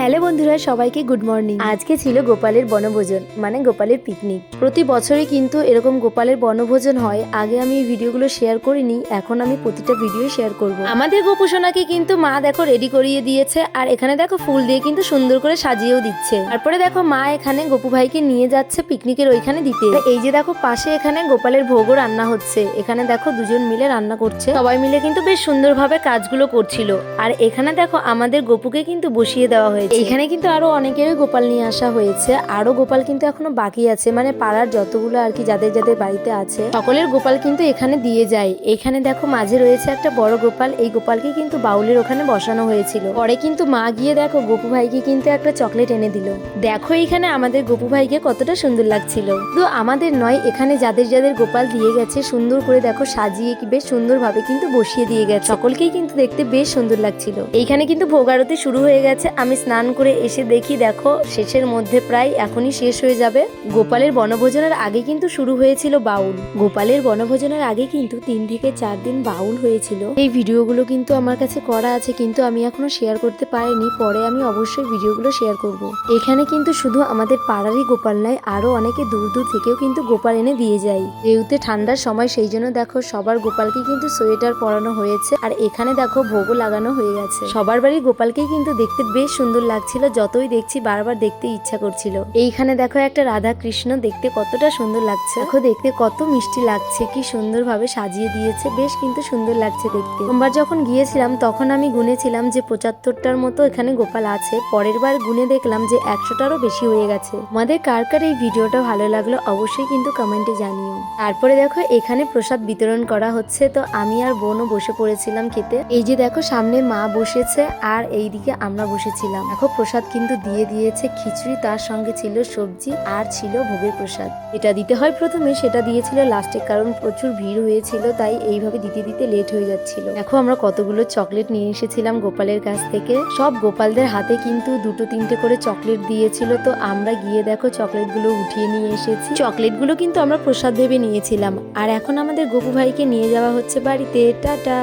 Hello বন্ধুরা, সবাইকে good morning. আজকে ছিল গোপালের বনভোজন, মানে গোপালের পিকনিক। প্রতি বছরই কিন্তু এরকম গোপালের বনভোজন হয়। আগে আমি এই ভিডিওগুলো শেয়ার করিনি, এখন আমি প্রতিটা ভিডিও শেয়ার করব। আমাদের গোপুসোনাকে কিন্তু মা দেখো রেডি করিয়ে দিয়েছে, আর এখানে দেখো ফুল দিয়ে কিন্তু সুন্দর করে সাজিয়েও দিচ্ছে। তারপরে দেখো মা এখানে গোপু ভাইকে নিয়ে যাচ্ছে পিকনিকের ওইখানে দিতে। এই যে দেখো পাশে এখানে গোপালের ভোগও রান্না হচ্ছে। এখানে দেখো দুজন মিলে রান্না করছে, সবাই মিলে কিন্তু বেশ সুন্দরভাবে কাজগুলো করছিল। আর এখানে দেখো আমাদের গোপুকে কিন্তু বসিয়ে দেওয়া হয়েছে। এখানে কিন্তু আরো অনেকেরই গোপাল নিয়ে আসা হয়েছে, আরো গোপাল কিন্তু এখনো বাকি আছে, মানে পাড়ার যতগুলো আর কি যাদের যাদের বাড়িতে আছে সকলের গোপাল কিন্তু এখানে দিয়ে যায়। এখানে দেখো মাঝে রয়েছে একটা বড় গোপাল, এই গোপালকে কিন্তু বাউলের ওখানে বসানো হয়েছিল। পরে কিন্তু মা গিয়ে দেখো গোপু ভাইকে কিন্তু একটা চকলেট এনে দিল। দেখো এইখানে আমাদের গোপু ভাইকে কতটা সুন্দর লাগছিল। তো আমাদের নয়, এখানে যাদের যাদের গোপাল দিয়ে গেছে সুন্দর করে দেখো সাজিয়ে বেশ সুন্দর ভাবে কিন্তু বসিয়ে দিয়ে গেছে। সকলকেই কিন্তু দেখতে বেশ সুন্দর লাগছিল। এইখানে কিন্তু ভোগ আরতি শুরু হয়ে গেছে। আমি স্নান করে এসে দেখি দেখো শেষের মধ্যে, প্রায় এখনই শেষ হয়ে যাবে। গোপালের বনভোজনের আগে কিন্তু শুরু হয়েছিল বাউল। গোপালের বনভোজনের আগে কিন্তু 3 থেকে 4 দিন বাউল হয়েছিল। এই ভিডিওগুলো কিন্তু আমার কাছে করা আছে, কিন্তু আমি এখনো শেয়ার করতে পারিনি। পরে আমি অবশ্যই ভিডিওগুলো শেয়ার করব। এখানে কিন্তু শুধু আমাদের পাড়ারই গোপাল নয়, আরো অনেকে দূর দূর থেকেও কিন্তু গোপাল এনে দিয়ে যায়। যেহেতু ঠান্ডার সময়, সেই জন্য দেখো সবার গোপালকে কিন্তু সোয়েটার পরানো হয়েছে। আর এখানে দেখো ভোগও লাগানো হয়ে গেছে। সবার বাড়ির গোপালকেই কিন্তু দেখতে বেশ সুন্দর লাগছিল, যতই দেখছি বারবার দেখতে ইচ্ছা করছিল। এইখানে দেখো একটা রাধা কৃষ্ণ, দেখতে কতটা সুন্দর লাগছে। দেখো দেখতে কত মিষ্টি লাগছে, কি সুন্দর ভাবে সাজিয়ে দিয়েছে, বেশ কিন্তু সুন্দর লাগছে দেখতে। সোমবার যখন গিয়েছিলাম তখন আমি গুনেছিলাম যে 75টার মতো এখানে গোপাল আছে। পরের বার গুনে দেখলাম যে 100টারও বেশি হয়ে গেছে। আমাদের কার কার এই ভিডিওটা ভালো লাগলো অবশ্যই কিন্তু কমেন্টে জানিও। তারপরে দেখো এখানে প্রসাদ বিতরণ করা হচ্ছে, তো আমি আর বোনও বসে পড়েছিলাম খেতে। এই যে দেখো সামনে মা বসেছে আর এইদিকে আমরা বসেছিলাম। দেখো প্রসাদ কিন্তু দিয়ে দিয়েছে খিচুড়ি, তার সঙ্গে ছিল সবজি আর ছিল ভোগের প্রসাদ। এটা দিতে হয় প্রথমে, সেটা দিয়েছিল লাস্টে, কারণ প্রচুর ভিড় হয়েছিল, তাই এইভাবে দিতে দিতে লেট হয়ে যাচ্ছিল। দেখো আমরা কতগুলো চকলেট নিয়ে এসেছিলাম গোপালের কাছ থেকে। সব গোপালদের হাতে কিন্তু 2-3টে করে চকলেট দিয়েছিল, তো আমরা গিয়ে দেখো চকলেটগুলো উঠিয়ে নিয়ে এসেছি। চকলেটগুলো কিন্তু আমরা প্রসাদ ভেবে নিয়েছিলাম। আর এখন আমাদের গোপু ভাইকে নিয়ে যাওয়া হচ্ছে বাড়িতে। টাটা।